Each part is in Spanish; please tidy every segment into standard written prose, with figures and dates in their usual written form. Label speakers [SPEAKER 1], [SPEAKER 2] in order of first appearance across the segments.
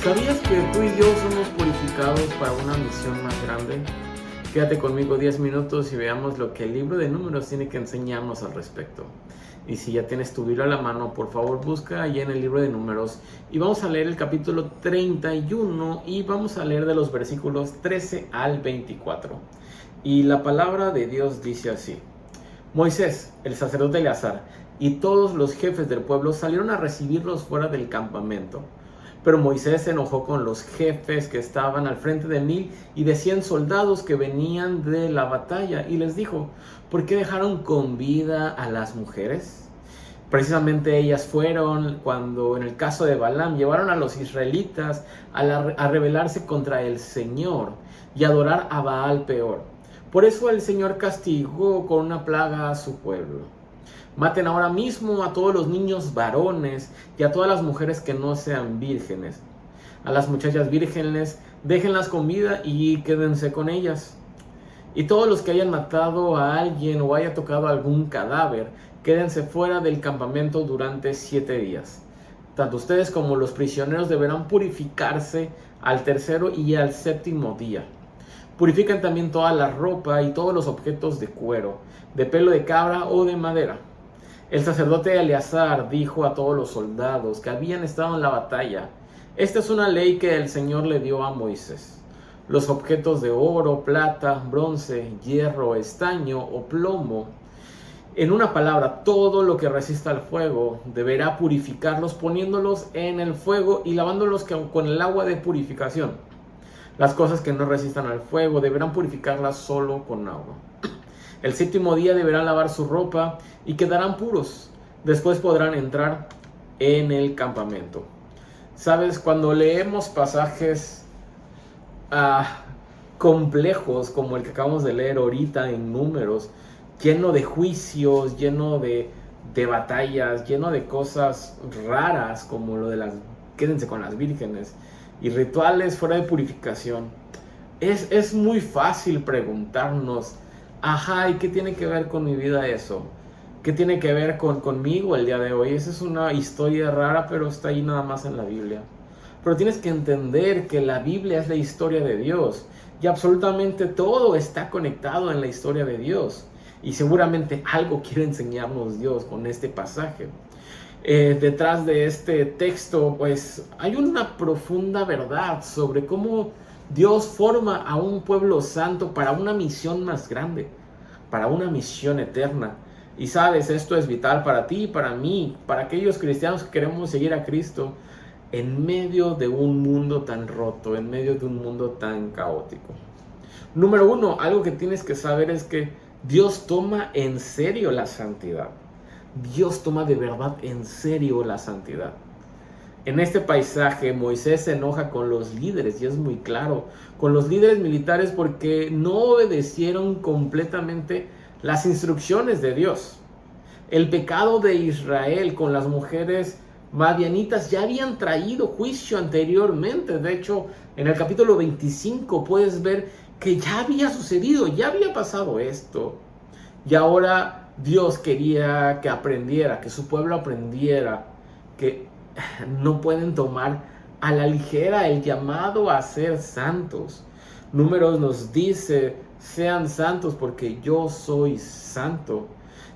[SPEAKER 1] ¿Sabías que tú y yo somos purificados para una misión más grande? Quédate conmigo 10 minutos y veamos lo que el libro de Números tiene que enseñarnos al respecto. Y si ya tienes tu Biblia a la mano, por favor busca allí en el libro de Números y vamos a leer el capítulo 31 y vamos a leer de los versículos 13 al 24. Y la palabra de Dios dice así: Moisés, el sacerdote Eleazar, y todos los jefes del pueblo salieron a recibirlos fuera del campamento. Pero Moisés se enojó con los jefes que estaban al frente de 1000 y de 100 soldados que venían de la batalla y les dijo: ¿por qué dejaron con vida a las mujeres? Precisamente ellas fueron cuando, en el caso de Balaam, llevaron a los israelitas a rebelarse contra el Señor y adorar a Baal peor. Por eso el Señor castigó con una plaga a su pueblo. Maten ahora mismo a todos los niños varones y a todas las mujeres que no sean vírgenes. A las muchachas vírgenes déjenlas con vida y quédense con ellas. Y todos los que hayan matado a alguien o haya tocado algún cadáver, quédense fuera del campamento durante 7 días. Tanto ustedes como los prisioneros deberán purificarse al tercero y al séptimo día. Purifican también toda la ropa y todos los objetos de cuero, de pelo de cabra o de madera. El sacerdote Eleazar dijo a todos los soldados que habían estado en la batalla: esta es una ley que el Señor le dio a Moisés. Los objetos de oro, plata, bronce, hierro, estaño o plomo, en una palabra, todo lo que resista al fuego, deberá purificarlos poniéndolos en el fuego y lavándolos con el agua de purificación. Las cosas que no resistan al fuego deberán purificarlas solo con agua. El séptimo día deberán lavar su ropa y quedarán puros. Después podrán entrar en el campamento. Sabes, cuando leemos pasajes complejos como el que acabamos de leer ahorita en Números, lleno de juicios, lleno de batallas, lleno de cosas raras como lo de las quédense con las vírgenes y rituales fuera de purificación, es muy fácil preguntarnos: ajá, ¿y qué tiene que ver con mi vida eso? ¿Qué tiene que ver conmigo el día de hoy? Esa es una historia rara, pero está ahí nada más en la Biblia. Pero tienes que entender que la Biblia es la historia de Dios y absolutamente todo está conectado en la historia de Dios. Y seguramente algo quiere enseñarnos Dios con este pasaje. Detrás de este texto, pues, hay una profunda verdad sobre cómo Dios forma a un pueblo santo para una misión más grande, para una misión eterna. Y sabes, esto es vital para ti y para mí, para aquellos cristianos que queremos seguir a Cristo en medio de un mundo tan roto, en medio de un mundo tan caótico. Número 1, algo que tienes que saber es que Dios toma en serio la santidad. Dios toma de verdad en serio la santidad. En este paisaje, Moisés se enoja con los líderes, y es muy claro, con los líderes militares porque no obedecieron completamente las instrucciones de Dios. El pecado de Israel con las mujeres madianitas ya habían traído juicio anteriormente. De hecho, en el capítulo 25 puedes ver que ya había sucedido, ya había pasado esto. Y ahora Dios quería que aprendiera, que su pueblo aprendiera que no pueden tomar a la ligera el llamado a ser santos. Números nos dice: sean santos porque yo soy santo.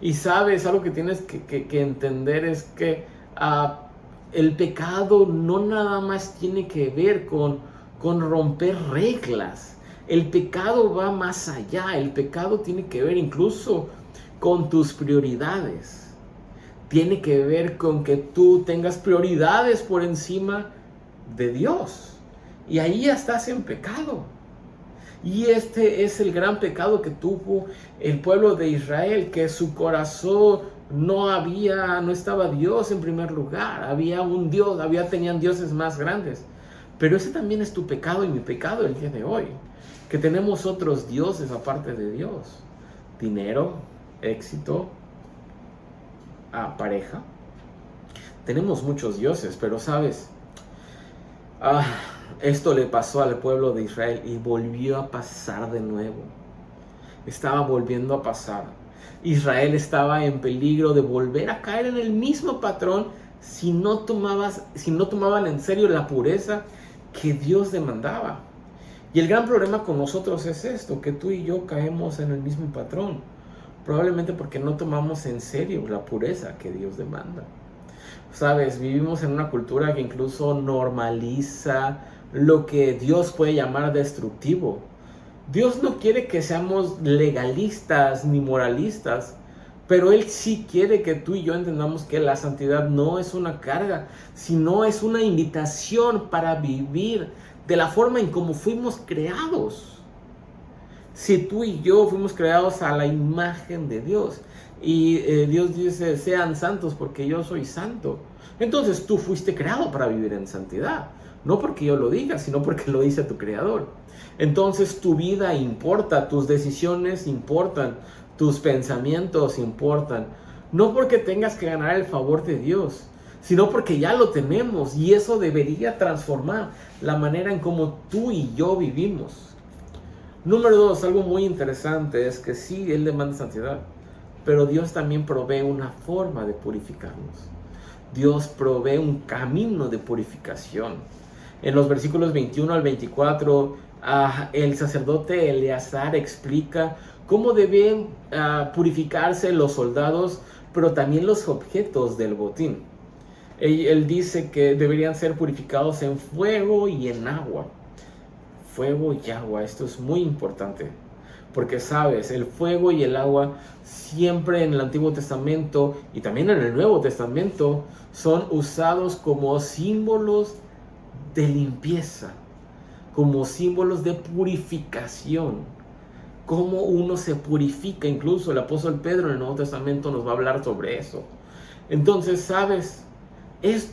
[SPEAKER 1] Y sabes, algo que tienes que entender es que el pecado no nada más tiene que ver con romper reglas. El pecado va más allá. El pecado tiene que ver incluso con tus prioridades. Tiene que ver con que tú tengas prioridades por encima de Dios. Y ahí ya estás en pecado. Y este es el gran pecado que tuvo el pueblo de Israel, que su corazón no estaba Dios en primer lugar. Había un Dios, tenían dioses más grandes. Pero ese también es tu pecado y mi pecado el día de hoy, que tenemos otros dioses aparte de Dios. Dinero, éxito, pareja. Tenemos muchos dioses, pero sabes, esto le pasó al pueblo de Israel y volvió a pasar de nuevo. Estaba volviendo a pasar. Israel estaba en peligro de volver a caer en el mismo patrón si no tomaban en serio la pureza que Dios demandaba. Y el gran problema con nosotros es esto, que tú y yo caemos en el mismo patrón, probablemente porque no tomamos en serio la pureza que Dios demanda. Sabes, vivimos en una cultura que incluso normaliza lo que Dios puede llamar destructivo. Dios no quiere que seamos legalistas ni moralistas, pero Él sí quiere que tú y yo entendamos que la santidad no es una carga, sino es una invitación para vivir de la forma en como fuimos creados. Si tú y yo fuimos creados a la imagen de Dios y Dios dice, sean santos porque yo soy santo, entonces tú fuiste creado para vivir en santidad. No porque yo lo diga, sino porque lo dice tu Creador. Entonces tu vida importa, tus decisiones importan, tus pensamientos importan. No porque tengas que ganar el favor de Dios, sino porque ya lo tenemos y eso debería transformar la manera en cómo tú y yo vivimos. Número 2, algo muy interesante es que sí, Él demanda santidad, pero Dios también provee una forma de purificarnos. Dios provee un camino de purificación. En los versículos 21 al 24, el sacerdote Eleazar explica cómo deben purificarse los soldados, pero también los objetos del botín. Él dice que deberían ser purificados en fuego y en agua. Fuego y agua, esto es muy importante. Porque sabes, el fuego y el agua siempre en el Antiguo Testamento y también en el Nuevo Testamento son usados como símbolos de limpieza, como símbolos de purificación. Cómo uno se purifica, incluso el apóstol Pedro en el Nuevo Testamento nos va a hablar sobre eso. Entonces, sabes,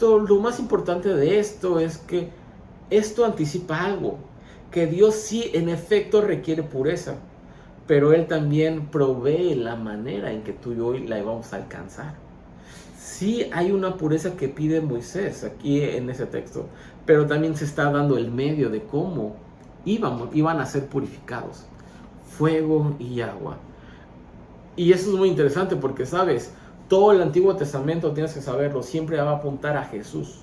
[SPEAKER 1] lo más importante de esto es que esto anticipa algo, que Dios sí en efecto requiere pureza, pero Él también provee la manera en que tú y yo la vamos a alcanzar. Sí hay una pureza que pide Moisés aquí en ese texto, pero también se está dando el medio de cómo iban a ser purificados. Fuego y agua. Y eso es muy interesante porque, sabes, todo el Antiguo Testamento, tienes que saberlo, siempre va a apuntar a Jesús.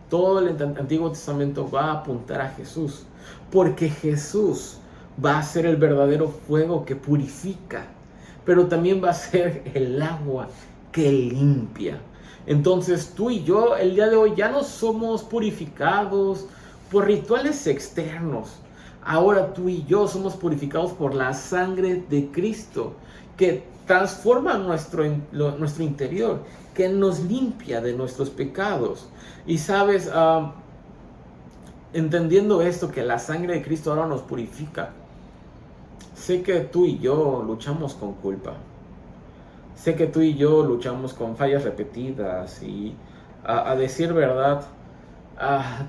[SPEAKER 1] Todo el Antiguo Testamento va a apuntar a Jesús, porque Jesús va a ser el verdadero fuego que purifica, pero también va a ser el agua que limpia. Entonces tú y yo el día de hoy ya no somos purificados por rituales externos. Ahora tú y yo somos purificados por la sangre de Cristo, que transforma nuestro interior, que nos limpia de nuestros pecados. Y sabes, entendiendo esto, que la sangre de Cristo ahora nos purifica, sé que tú y yo luchamos con culpa. Sé que tú y yo luchamos con fallas repetidas y, a decir verdad,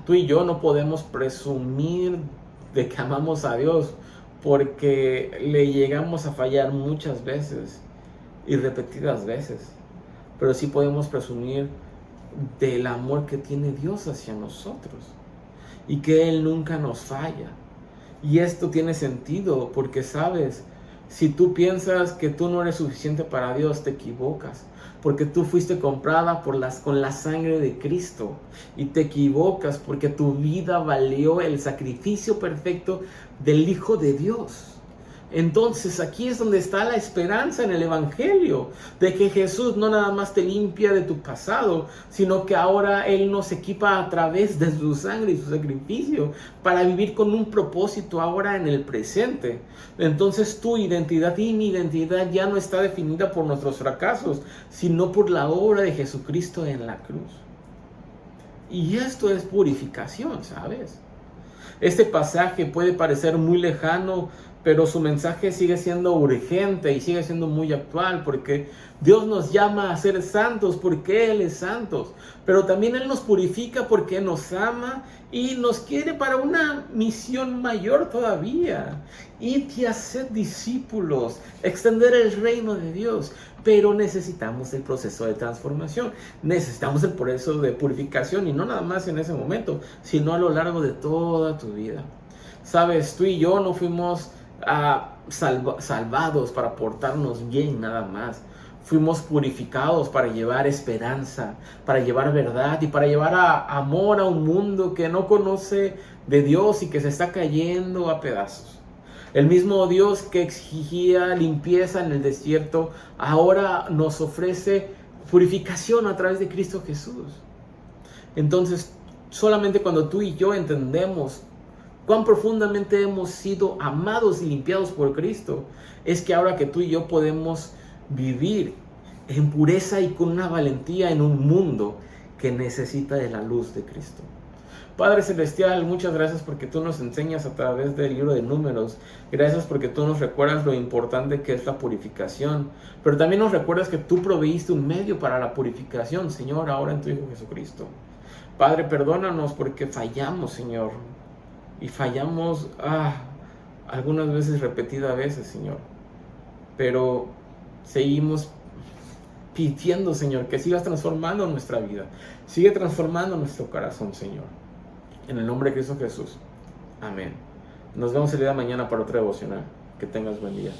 [SPEAKER 1] tú y yo no podemos presumir de que amamos a Dios porque le llegamos a fallar muchas veces y repetidas veces. Pero sí podemos presumir del amor que tiene Dios hacia nosotros y que Él nunca nos falla. Y esto tiene sentido porque, sabes, si tú piensas que tú no eres suficiente para Dios, te equivocas. Porque tú fuiste comprada con la sangre de Cristo. Y te equivocas porque tu vida valió el sacrificio perfecto del Hijo de Dios. Entonces aquí es donde está la esperanza en el Evangelio, de que Jesús no nada más te limpia de tu pasado, sino que ahora Él nos equipa a través de su sangre y su sacrificio para vivir con un propósito ahora en el presente. Entonces tu identidad y mi identidad ya no está definida por nuestros fracasos, sino por la obra de Jesucristo en la cruz. Y esto es purificación, ¿sabes? Este pasaje puede parecer muy lejano, pero su mensaje sigue siendo urgente y sigue siendo muy actual, porque Dios nos llama a ser santos porque Él es santo, pero también Él nos purifica porque nos ama y nos quiere para una misión mayor todavía: ir y hacer discípulos, extender el reino de Dios. Pero necesitamos el proceso de transformación, necesitamos el proceso de purificación, y no nada más en ese momento, sino a lo largo de toda tu vida. Sabes, tú y yo no fuimos salvados para portarnos bien nada más. fuimos purificados para llevar esperanza, para llevar verdad y para llevar amor a un mundo que no conoce de Dios y que se está cayendo a pedazos. El mismo Dios que exigía limpieza en el desierto, ahora nos ofrece purificación a través de Cristo Jesús. Entonces, solamente cuando tú y yo entendemos cuán profundamente hemos sido amados y limpiados por Cristo, es que ahora que tú y yo podemos vivir en pureza y con una valentía en un mundo que necesita de la luz de Cristo. Padre Celestial, muchas gracias porque tú nos enseñas a través del libro de Números. Gracias porque tú nos recuerdas lo importante que es la purificación. Pero también nos recuerdas que tú proveíste un medio para la purificación, Señor, ahora en tu Hijo Jesucristo. Padre, perdónanos porque fallamos, Señor. Y fallamos algunas veces, repetidas veces, Señor. Pero seguimos pidiendo, Señor, que sigas transformando nuestra vida. Sigue transformando nuestro corazón, Señor. En el nombre de Cristo Jesús. Amén. Nos vemos el día de mañana para otra devocional. Que tengas buen día.